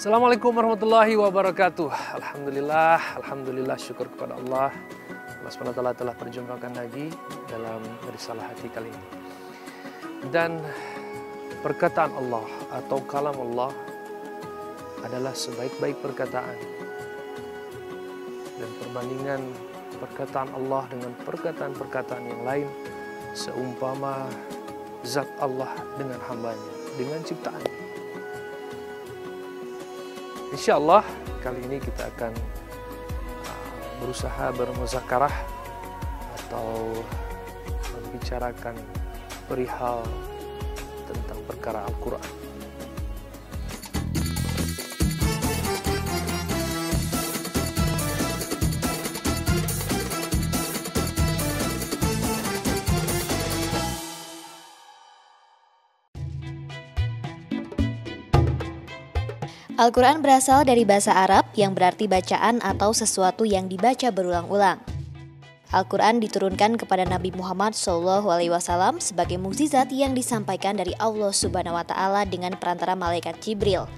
Assalamualaikum warahmatullahi wabarakatuh. Alhamdulillah, syukur kepada Allah. Allah SWT telah perjumpakan lagi dalam risalah hati kali ini. Dan perkataan Allah atau kalam Allah adalah sebaik-baik perkataan. Dan perbandingan perkataan Allah dengan perkataan-perkataan yang lain seumpama zat Allah dengan hambanya, dengan ciptaannya. Insyaallah kali ini kita akan berusaha bermuzakarah atau membicarakan perihal tentang perkara Al-Quran. Al-Quran berasal dari bahasa Arab yang berarti bacaan atau sesuatu yang dibaca berulang-ulang. Al-Quran diturunkan kepada Nabi Muhammad SAW sebagai mukjizat yang disampaikan dari Allah Subhanahu wa Ta'ala dengan perantara malaikat Jibril.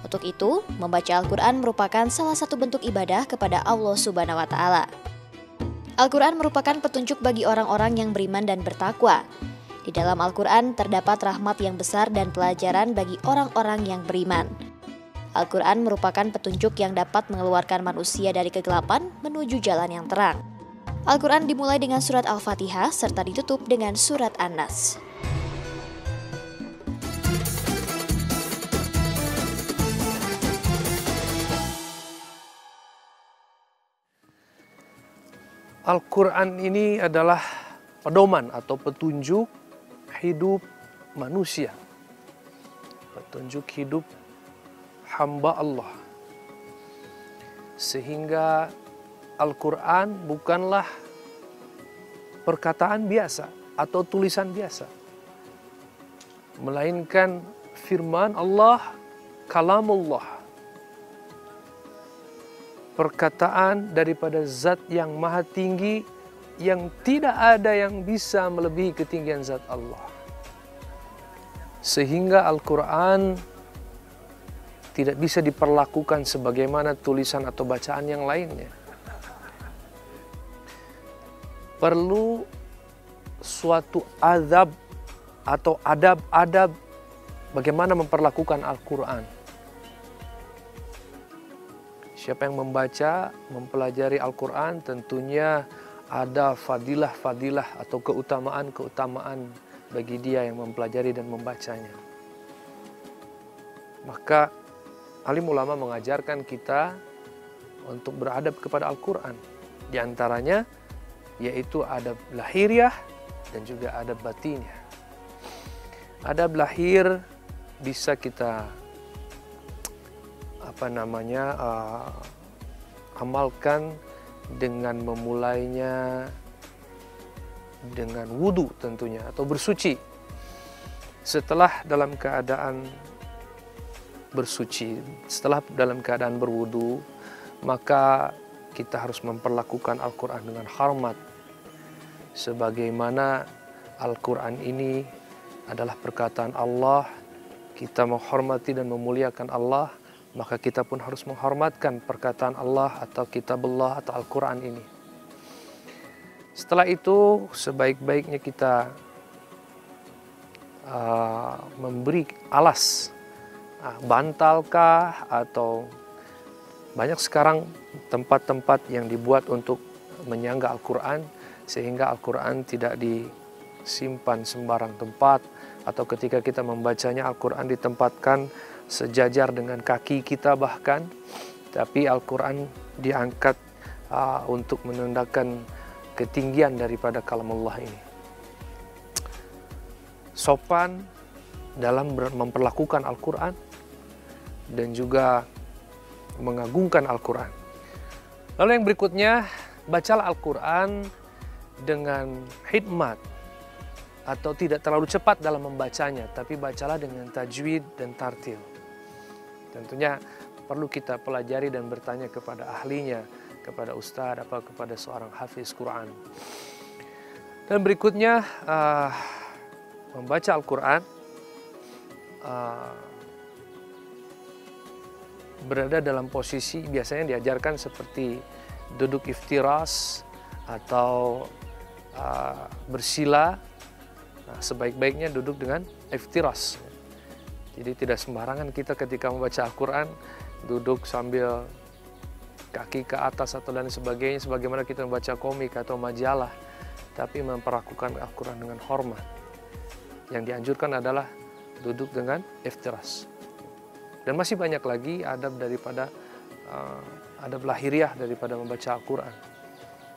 Untuk itu, membaca Al-Quran merupakan salah satu bentuk ibadah kepada Allah Subhanahu wa Ta'ala. Al-Quran merupakan petunjuk bagi orang-orang yang beriman dan bertakwa. Di dalam Al-Quran terdapat rahmat yang besar dan pelajaran bagi orang-orang yang beriman. Al-Quran merupakan petunjuk yang dapat mengeluarkan manusia dari kegelapan menuju jalan yang terang. Al-Quran dimulai dengan surat Al-Fatihah serta ditutup dengan surat An-Nas. Al-Quran ini adalah pedoman atau petunjuk hidup manusia. Petunjuk hidup hamba Allah. Sehingga Al-Quran bukanlah perkataan biasa atau tulisan biasa, melainkan firman Allah, kalamullah, perkataan daripada zat yang maha tinggi yang tidak ada yang bisa melebihi ketinggian zat Allah. Sehingga Al-Quran tidak bisa diperlakukan sebagaimana tulisan atau bacaan yang lainnya. Perlu suatu adab atau adab-adab bagaimana memperlakukan Al-Quran. Siapa yang membaca, mempelajari Al-Quran tentunya ada fadilah-fadilah atau keutamaan-keutamaan bagi dia yang mempelajari dan membacanya. Maka alim ulama mengajarkan kita untuk beradab kepada Al-Quran. Di antaranya yaitu adab lahiriah dan juga adab batiniah. Adab lahir bisa kita amalkan dengan memulainya dengan wudu tentunya atau bersuci. Setelah dalam keadaan bersuci, setelah dalam keadaan berwudu, maka kita harus memperlakukan Al-Quran dengan hormat. Sebagaimana Al-Quran ini adalah perkataan Allah, kita menghormati dan memuliakan Allah, maka kita pun harus menghormatkan perkataan Allah atau kitab Allah atau Al-Quran ini. Setelah itu, sebaik-baiknya kita memberi alas, bantalkah, atau banyak sekarang tempat-tempat yang dibuat untuk menyangga Al-Quran sehingga Al-Quran tidak disimpan sembarang tempat, atau ketika kita membacanya Al-Quran ditempatkan sejajar dengan kaki kita bahkan, tapi Al-Quran diangkat untuk menandakan ketinggian daripada kalamullah ini. Sopan dalam memperlakukan Al-Quran dan juga mengagungkan Al-Quran. Lalu yang berikutnya, bacalah Al-Quran dengan hikmat atau tidak terlalu cepat dalam membacanya, tapi bacalah dengan tajwid dan tartil. Tentunya perlu kita pelajari dan bertanya kepada ahlinya, kepada ustadz atau kepada seorang hafiz Quran. Dan berikutnya membaca Al-Quran berada dalam posisi biasanya diajarkan seperti duduk iftiras atau bersila. Nah, sebaik-baiknya duduk dengan iftiras. Jadi tidak sembarangan kita ketika membaca Al-Quran duduk sambil kaki ke atas atau dan sebagainya, sebagaimana kita membaca komik atau majalah, tapi memperlakukan Al-Quran dengan hormat. Yang dianjurkan adalah duduk dengan iftiras. Dan masih banyak lagi adab daripada adab lahiriah daripada membaca Al-Quran.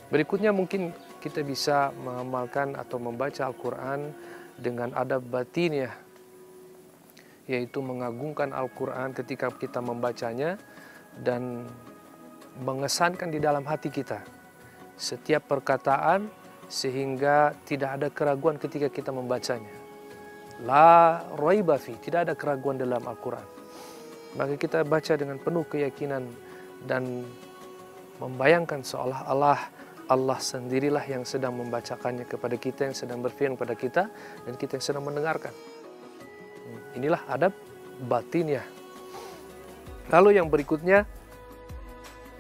Berikutnya mungkin kita bisa mengamalkan atau membaca Al-Quran dengan adab batiniah, yaitu mengagungkan Al-Quran ketika kita membacanya dan mengesankan di dalam hati kita setiap perkataan sehingga tidak ada keraguan ketika kita membacanya. La raiba fi, tidak ada keraguan dalam Al-Quran. Maka kita baca dengan penuh keyakinan dan membayangkan seolah-olah Allah sendirilah yang sedang membacakannya kepada kita, yang sedang berfirman kepada kita, dan kita yang sedang mendengarkan. Inilah adab batinnya. Lalu yang berikutnya,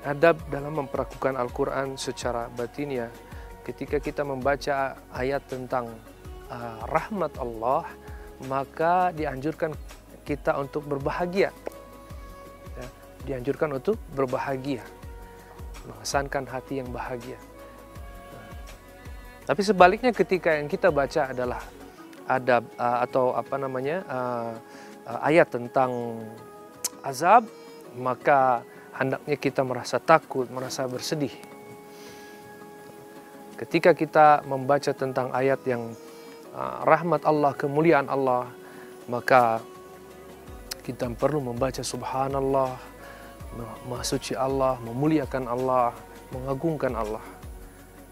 adab dalam memperlakukan Al-Quran secara batinnya. Ketika kita membaca ayat tentang rahmat Allah, maka dianjurkan kita untuk berbahagia. Ya, dianjurkan untuk berbahagia, mengesankan hati yang bahagia. Tapi sebaliknya ketika yang kita baca adalah adab atau ayat tentang azab, maka hendaknya kita merasa takut, merasa bersedih. Ketika kita membaca tentang ayat yang rahmat Allah, kemuliaan Allah, maka kita perlu membaca subhanallah, maha suci Allah, memuliakan Allah, mengagungkan Allah.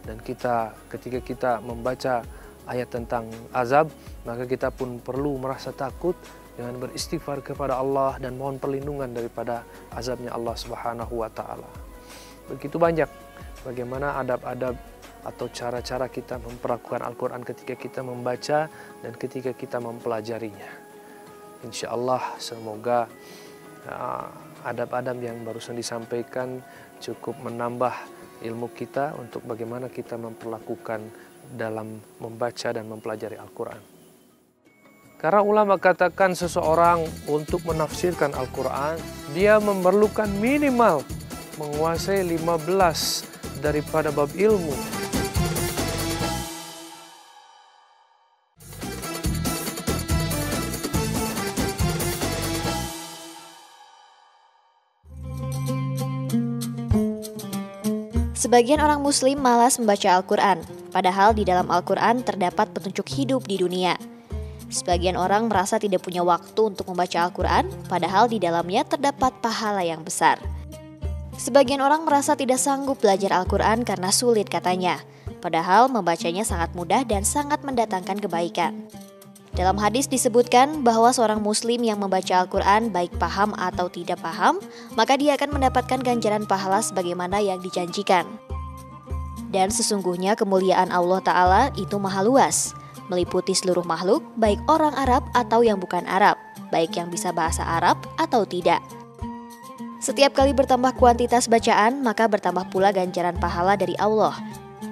Dan ketika kita membaca ayat tentang azab, maka kita pun perlu merasa takut dengan beristighfar kepada Allah dan mohon perlindungan daripada azabnya Allah Subhanahu wa taala. Begitu banyak bagaimana adab-adab atau cara-cara kita memperlakukan Al-Quran ketika kita membaca dan ketika kita mempelajarinya. Insya Allah semoga adab-adab yang barusan disampaikan cukup menambah ilmu kita untuk bagaimana kita memperlakukan dalam membaca dan mempelajari Al-Quran. Karena ulama katakan seseorang untuk menafsirkan Al-Quran, dia memerlukan minimal menguasai 15 daripada bab ilmu. Sebagian orang muslim malas membaca Al-Quran, padahal di dalam Al-Quran terdapat petunjuk hidup di dunia. Sebagian orang merasa tidak punya waktu untuk membaca Al-Quran, padahal di dalamnya terdapat pahala yang besar. Sebagian orang merasa tidak sanggup belajar Al-Quran karena sulit katanya, padahal membacanya sangat mudah dan sangat mendatangkan kebaikan. Dalam hadis disebutkan bahwa seorang muslim yang membaca Al-Quran baik paham atau tidak paham, maka dia akan mendapatkan ganjaran pahala sebagaimana yang dijanjikan. Dan sesungguhnya kemuliaan Allah Ta'ala itu maha luas, meliputi seluruh makhluk, baik orang Arab atau yang bukan Arab, baik yang bisa bahasa Arab atau tidak. Setiap kali bertambah kuantitas bacaan, maka bertambah pula ganjaran pahala dari Allah.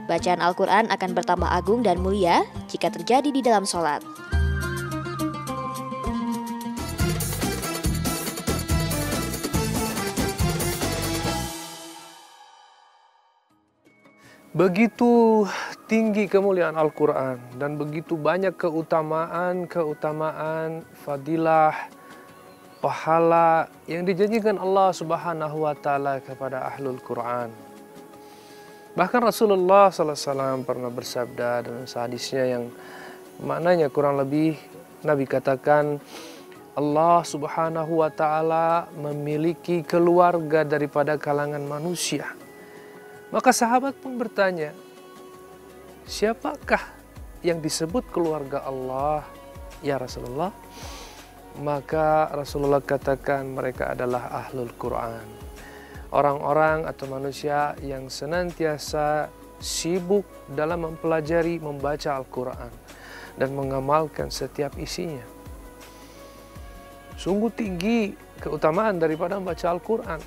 Bacaan Al-Quran akan bertambah agung dan mulia jika terjadi di dalam sholat. Begitu tinggi kemuliaan Al-Quran dan begitu banyak keutamaan, fadilah, pahala yang dijanjikan Allah Subhanahu wa taala kepada ahlul Quran. Bahkan Rasulullah SAW pernah bersabda dalam hadisnya yang maknanya kurang lebih Nabi katakan, Allah Subhanahu wa taala memiliki keluarga daripada kalangan manusia. Maka sahabat pun bertanya, siapakah yang disebut keluarga Allah ya Rasulullah? Maka Rasulullah katakan mereka adalah ahlul Quran. Orang-orang atau manusia yang senantiasa sibuk dalam mempelajari, membaca Al-Quran dan mengamalkan setiap isinya. Sungguh tinggi keutamaan daripada membaca Al-Quran.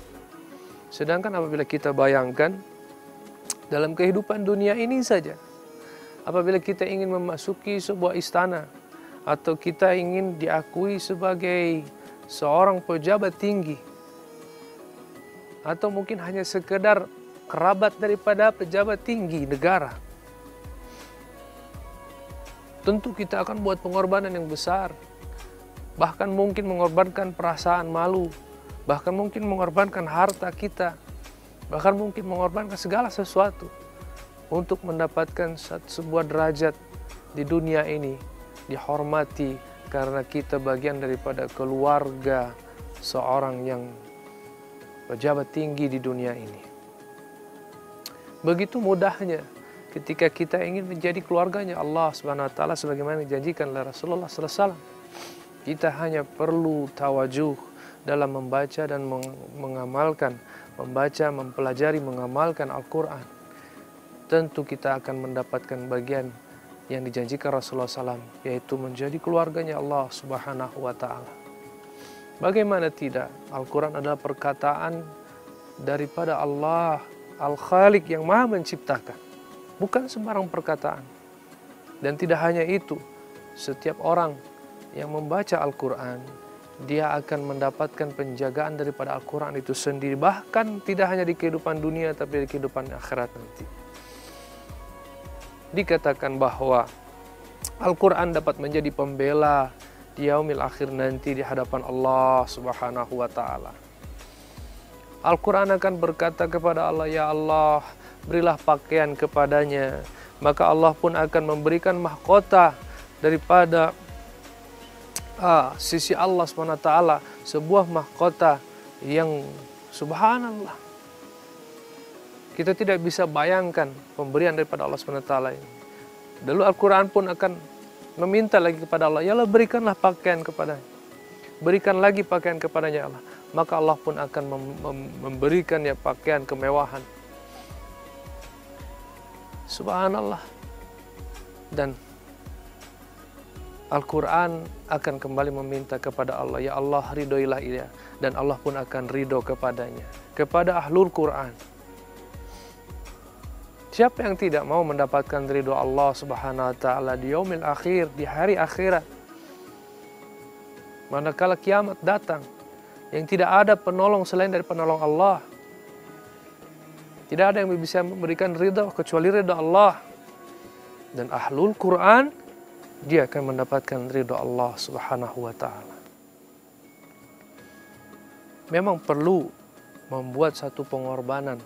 Sedangkan apabila kita bayangkan dalam kehidupan dunia ini saja, apabila kita ingin memasuki sebuah istana atau kita ingin diakui sebagai seorang pejabat tinggi, atau mungkin hanya sekedar kerabat daripada pejabat tinggi negara, tentu kita akan buat pengorbanan yang besar. Bahkan mungkin mengorbankan perasaan malu, bahkan mungkin mengorbankan harta kita, bahkan mungkin mengorbankan segala sesuatu untuk mendapatkan sebuah derajat di dunia ini, dihormati karena kita bagian daripada keluarga seorang yang pejabat tinggi di dunia ini. Begitu mudahnya ketika kita ingin menjadi keluarganya Allah Subhanahu wa taala sebagaimana dijanjikan oleh Rasulullah sallallahu alaihi wasallam. Kita hanya perlu tawajuh dalam membaca dan mengamalkan, membaca, mempelajari, mengamalkan Al-Quran. Tentu kita akan mendapatkan bagian yang dijanjikan Rasulullah SAW, yaitu menjadi keluarganya Allah Subhanahu wa ta'ala. Bagaimana tidak? Al-Quran adalah perkataan daripada Allah Al-Khaliq yang maha menciptakan. Bukan sembarang perkataan. Dan tidak hanya itu, setiap orang yang membaca Al-Quran, dia akan mendapatkan penjagaan daripada Al-Quran itu sendiri. Bahkan tidak hanya di kehidupan dunia, tapi di kehidupan akhirat nanti. Dikatakan bahwa Al-Quran dapat menjadi pembela di yaumil akhir nanti di hadapan Allah Subhanahu wa ta'ala. Al-Quran akan berkata kepada Allah, "Ya Allah, berilah pakaian kepadanya." Maka Allah pun akan memberikan mahkota daripada sisi Allah SWT, sebuah mahkota yang subhanallah. Kita tidak bisa bayangkan pemberian daripada Allah SWT ini. Lalu Al-Quran pun akan meminta lagi kepada Allah, "Ya Allah, berikanlah pakaian kepadanya. Berikan lagi pakaian kepadanya Allah." Maka Allah pun akan memberikan ya pakaian kemewahan. Subhanallah. Dan Al-Quran akan kembali meminta kepada Allah, "Ya Allah, ridhoilah ia." Dan Allah pun akan ridho kepadanya, kepada ahlul Quran. Siapa yang tidak mau mendapatkan ridho Allah Subhanahu wa ta'ala di yaumil akhir, di hari akhirat? Manakala kiamat datang, yang tidak ada penolong selain dari penolong Allah. Tidak ada yang bisa memberikan ridho kecuali ridho Allah. Dan ahlul Quran, dia akan mendapatkan ridho Allah Subhanahu wa ta'ala. Memang perlu membuat satu pengorbanan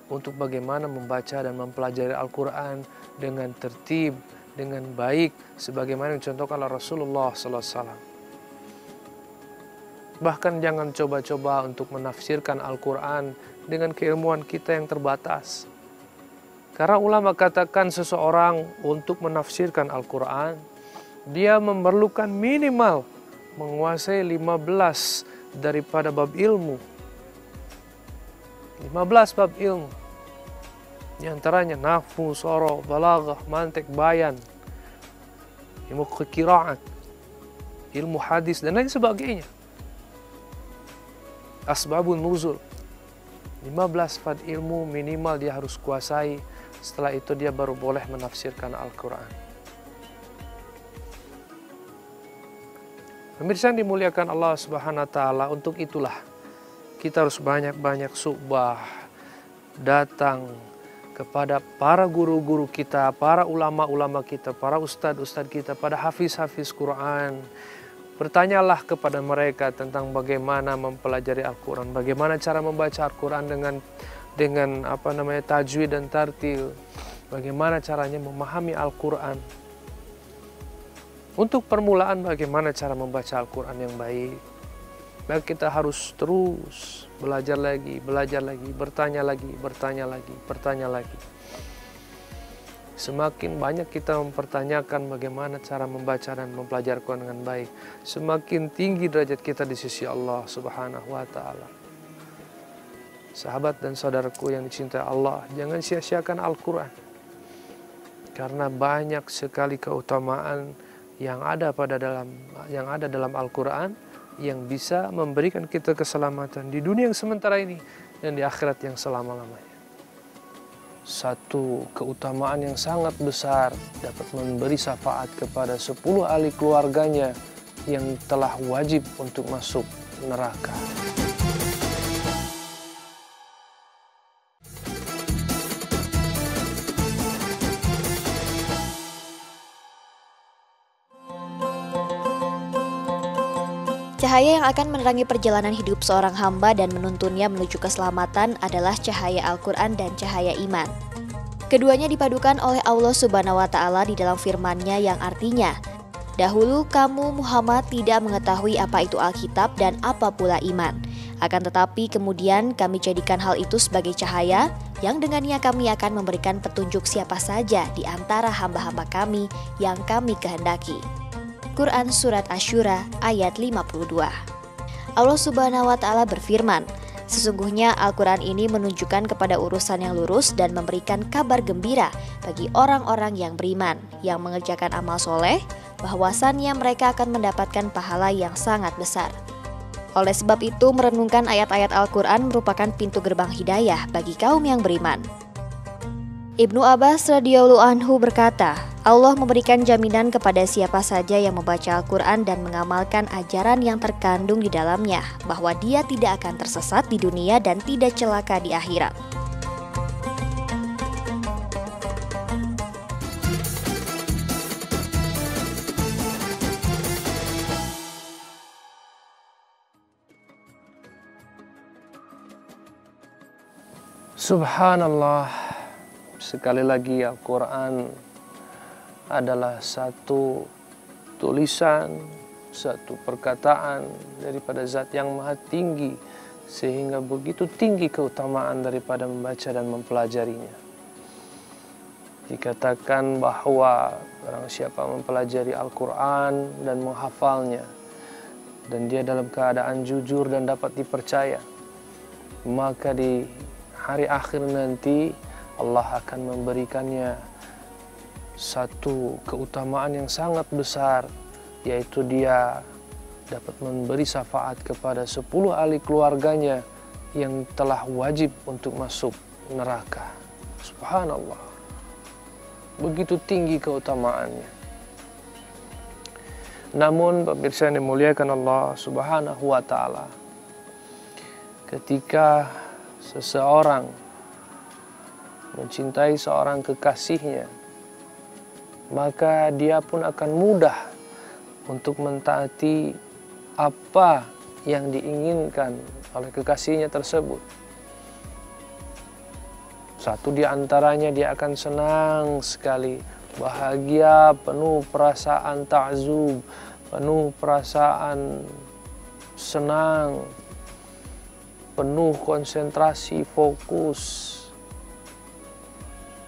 untuk bagaimana membaca dan mempelajari Al-Quran dengan tertib, dengan baik, sebagaimana dicontohkan oleh Rasulullah SAW. Bahkan jangan coba-coba untuk menafsirkan Al-Quran dengan keilmuan kita yang terbatas. Karena ulama katakan seseorang untuk menafsirkan Al-Quran, dia memerlukan minimal menguasai 15 daripada bab ilmu. 15 bab ilmu. Di antaranya nahwu, soroh, balaghah, mantik, bayan, ilmu qiraat, ilmu hadis, dan lain sebagainya. Asbabun nuzul. 15 bab ilmu minimal dia harus kuasai. Setelah itu dia baru boleh menafsirkan Al-Quran. Pemirsa yang dimuliakan Allah Subhanahu wa ta'ala, untuk itulah kita harus banyak-banyak su'bah datang kepada para guru-guru kita, para ulama-ulama kita, para ustadz-ustadz kita, pada hafiz-hafiz Quran. Bertanyalah kepada mereka tentang bagaimana mempelajari Al-Quran, bagaimana cara membaca Al-Quran dengan tajwid dan tartil, bagaimana caranya memahami Al-Quran. Untuk permulaan bagaimana cara membaca Al-Quran yang baik, maka kita harus terus belajar lagi, bertanya lagi. Semakin banyak kita mempertanyakan bagaimana cara membaca dan mempelajari Al-Quran dengan baik, semakin tinggi derajat kita di sisi Allah Subhanahu wa ta'ala. Sahabat dan saudaraku yang dicintai Allah, jangan sia-siakan Al-Quran. Karena banyak sekali keutamaan yang ada dalam Al-Quran, yang bisa memberikan kita keselamatan di dunia yang sementara ini dan di akhirat yang selama-lamanya. Satu keutamaan yang sangat besar, dapat memberi syafaat kepada 10 ahli keluarganya yang telah wajib untuk masuk neraka. Cahaya yang akan menerangi perjalanan hidup seorang hamba dan menuntunnya menuju keselamatan adalah cahaya Al-Quran dan cahaya iman. Keduanya dipadukan oleh Allah Subhanahu wa Ta'ala di dalam firman-Nya yang artinya, "Dahulu kamu Muhammad tidak mengetahui apa itu Alkitab dan apa pula iman. Akan tetapi kemudian kami jadikan hal itu sebagai cahaya yang dengannya kami akan memberikan petunjuk siapa saja di antara hamba-hamba kami yang kami kehendaki." Quran Surat Asy-Syura ayat 52. Allah Subhanahu wa Ta'ala berfirman, "Sesungguhnya Al-Quran ini menunjukkan kepada urusan yang lurus dan memberikan kabar gembira bagi orang-orang yang beriman, yang mengerjakan amal soleh, bahwasannya mereka akan mendapatkan pahala yang sangat besar." Oleh sebab itu, merenungkan ayat-ayat Al-Quran merupakan pintu gerbang hidayah bagi kaum yang beriman. Ibnu Abbas radhiyallahu anhu berkata, Allah memberikan jaminan kepada siapa saja yang membaca Al-Quran dan mengamalkan ajaran yang terkandung di dalamnya, bahwa dia tidak akan tersesat di dunia dan tidak celaka di akhirat. Subhanallah, sekali lagi Al-Quran adalah satu tulisan, satu perkataan daripada Zat yang Maha Tinggi, sehingga begitu tinggi keutamaan daripada membaca dan mempelajarinya. Dikatakan bahwa barang siapa mempelajari Al-Quran dan menghafalnya, dan dia dalam keadaan jujur dan dapat dipercaya, maka di hari akhir nanti Allah akan memberikannya satu keutamaan yang sangat besar, yaitu dia dapat memberi syafaat kepada 10 ahli keluarganya yang telah wajib untuk masuk neraka. Subhanallah, begitu tinggi keutamaannya. Namun pemirsa yang dimuliakan Allah Subhanahu wa Ta'ala, ketika seseorang mencintai seorang kekasihnya, maka dia pun akan mudah untuk mentaati apa yang diinginkan oleh kekasihnya tersebut. Satu di antaranya, dia akan senang sekali, bahagia, penuh perasaan ta'zub, penuh perasaan senang, penuh konsentrasi, fokus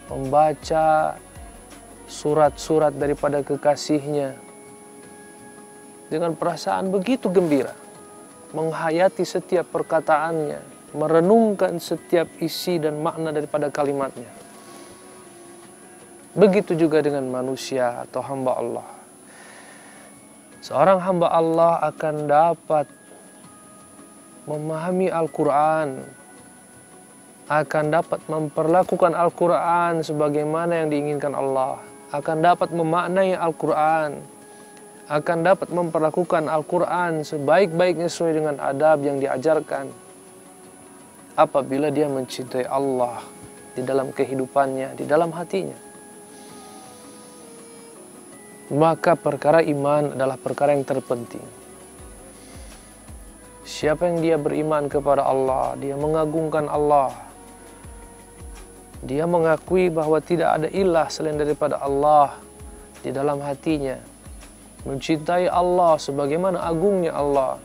membaca surat-surat daripada kekasihnya dengan perasaan begitu gembira, menghayati setiap perkataannya, merenungkan setiap isi dan makna daripada kalimatnya. Begitu juga dengan manusia atau hamba Allah. Seorang hamba Allah akan dapat memahami Al-Quran, akan dapat memperlakukan Al-Quran sebagaimana yang diinginkan Allah, akan dapat memaknai Al-Quran, akan dapat memperlakukan Al-Quran sebaik-baiknya sesuai dengan adab yang diajarkan, apabila dia mencintai Allah di dalam kehidupannya, di dalam hatinya. Maka perkara iman adalah perkara yang terpenting. Siapa yang dia beriman kepada Allah, dia mengagungkan Allah, dia mengakui bahwa tidak ada ilah selain daripada Allah di dalam hatinya, mencintai Allah sebagaimana agungnya Allah,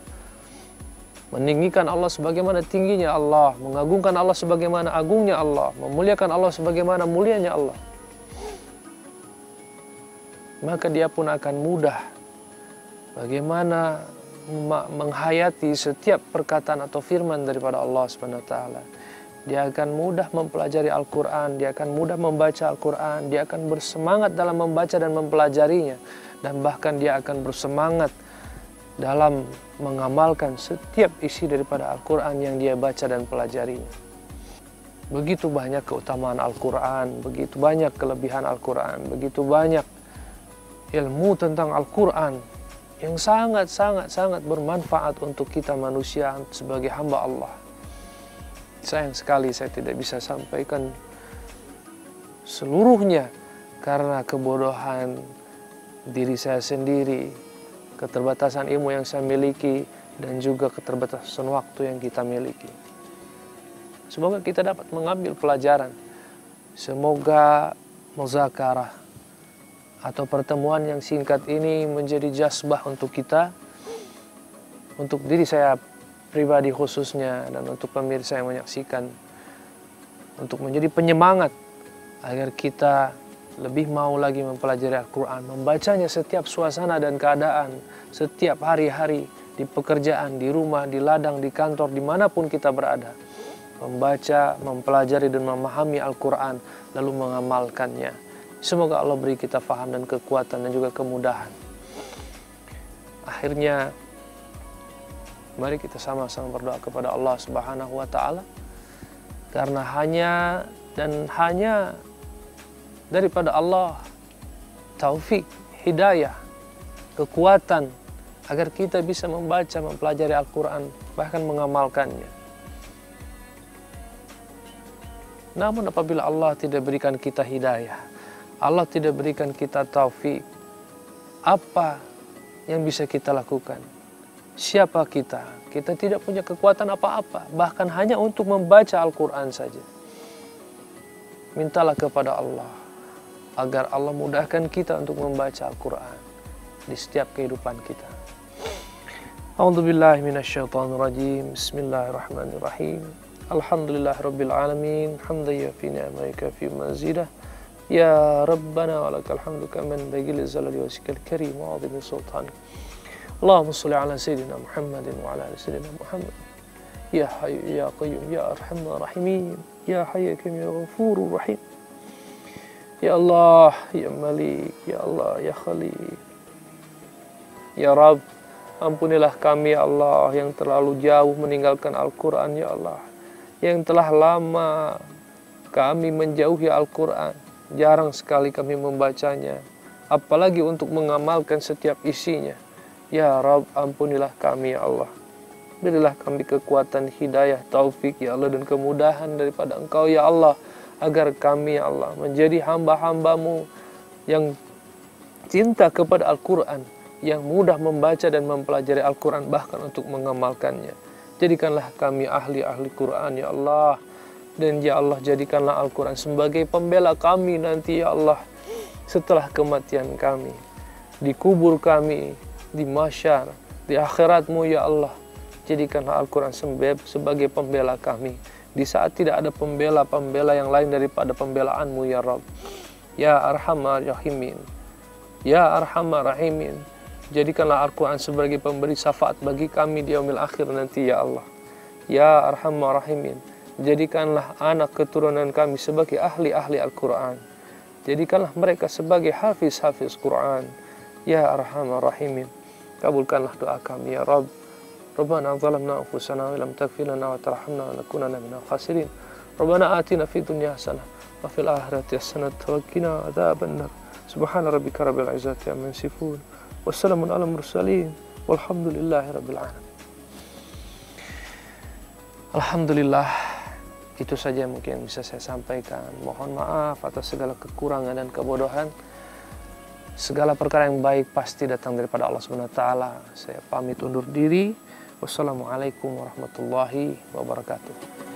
meninggikan Allah sebagaimana tingginya Allah, mengagungkan Allah sebagaimana agungnya Allah, memuliakan Allah sebagaimana mulianya Allah, maka dia pun akan mudah bagaimana menghayati setiap perkataan atau firman daripada Allah Subhanahu wa Ta'ala. Dia akan mudah mempelajari Al-Quran, dia akan mudah membaca Al-Quran, dia akan bersemangat dalam membaca dan mempelajarinya, dan bahkan dia akan bersemangat dalam mengamalkan setiap isi daripada Al-Quran yang dia baca dan pelajarinya. Begitu banyak keutamaan Al-Quran, begitu banyak kelebihan Al-Quran, begitu banyak ilmu tentang Al-Quran yang sangat bermanfaat untuk kita manusia sebagai hamba Allah. Sayang sekali saya tidak bisa sampaikan seluruhnya karena kebodohan diri saya sendiri, keterbatasan ilmu yang saya miliki, dan juga keterbatasan waktu yang kita miliki. Semoga kita dapat mengambil pelajaran. Semoga muzakarah atau pertemuan yang singkat ini menjadi jazbah untuk kita, untuk diri saya pribadi khususnya, dan untuk pemirsa yang menyaksikan, untuk menjadi penyemangat agar kita lebih mau lagi mempelajari Al-Quran, membacanya setiap suasana dan keadaan, setiap hari-hari, di pekerjaan, di rumah, di ladang, di kantor, dimanapun kita berada. Membaca, mempelajari dan memahami Al-Quran, lalu mengamalkannya. Semoga Allah beri kita faham dan kekuatan dan juga kemudahan. Akhirnya, mari kita sama-sama berdoa kepada Allah Subhanahu wa Ta'ala, karena hanya daripada Allah taufik, hidayah, kekuatan agar kita bisa membaca, mempelajari Al-Quran, bahkan mengamalkannya. Namun apabila Allah tidak berikan kita hidayah, Allah tidak berikan kita taufik, apa yang bisa kita lakukan? Siapa kita? Kita tidak punya kekuatan apa-apa, bahkan hanya untuk membaca Al-Quran saja. Mintalah kepada Allah agar Allah mudahkan kita untuk membaca Al-Quran di setiap kehidupan kita. A'udzubillahi minasyaitonirrajim. Bismillahirrahmanirrahim. Alhamdulillahirabbil alamin. Hamdan yafi ni'maika fi mazidah. Ya Rabbana walakal hamdu kaman bagil zalali wasikal karim wa azim sultan. Allahumma shalli ala sayyidina Muhammadin wa ala ali sayyidina Muhammad. Ya hayyu ya qayyum ya arhamar rahimin. Ya hayyu ya ghafurur rahim. Ya Allah, ya Malik, ya Allah, ya Khaliq. Ya Rabb, ampunilah kami ya Allah yang terlalu jauh meninggalkan Al-Quran ya Allah. Yang telah lama kami menjauhi Al-Quran. Jarang sekali kami membacanya, apalagi untuk mengamalkan setiap isinya. Ya Rabb, ampunilah kami ya Allah. Berilah kami kekuatan, hidayah, taufik ya Allah, dan kemudahan daripada Engkau ya Allah, agar kami ya Allah menjadi hamba-hamba-Mu yang cinta kepada Al-Quran, yang mudah membaca dan mempelajari Al-Quran, bahkan untuk mengamalkannya. Jadikanlah kami ahli-ahli Quran ya Allah. Dan ya Allah, jadikanlah Al-Quran sebagai pembela kami nanti ya Allah, setelah kematian kami, di kubur kami, di mahsyar, di akhirat-Mu ya Allah. Jadikanlah Al-Quran sebagai pembela kami di saat tidak ada pembela-pembela yang lain daripada pembelaan-Mu ya Rabb. Ya Arhamar Rahimin, Ya Arhamar Rahimin, jadikanlah Al-Quran sebagai pemberi syafaat bagi kami di yaumil akhir nanti ya Allah. Ya Arhamar Rahimin, jadikanlah anak keturunan kami sebagai ahli-ahli Al-Quran. Jadikanlah mereka sebagai hafiz-hafiz Quran. Ya Arhamar Rahimin, kabulkanlah doa kami ya Rabb. Rabbana zalamna anfusana wa lam taghfir lana wa tarhamna lanakunanna minal khasirin. Rabbana atina fid dunya hasanah wa fil akhirati hasanah wa qina adzabannar. Subhana rabbika rabbil izzati amma yasifun. Wassalamun alal mursalin. Walhamdulillahi rabbil alamin. Alhamdulillah, itu saja mungkin bisa saya sampaikan. Mohon maaf atas segala kekurangan dan kebodohan. Segala perkara yang baik pasti datang daripada Allah Subhanahu wa Ta'ala. Saya pamit undur diri. Wassalamualaikum warahmatullahi wabarakatuh.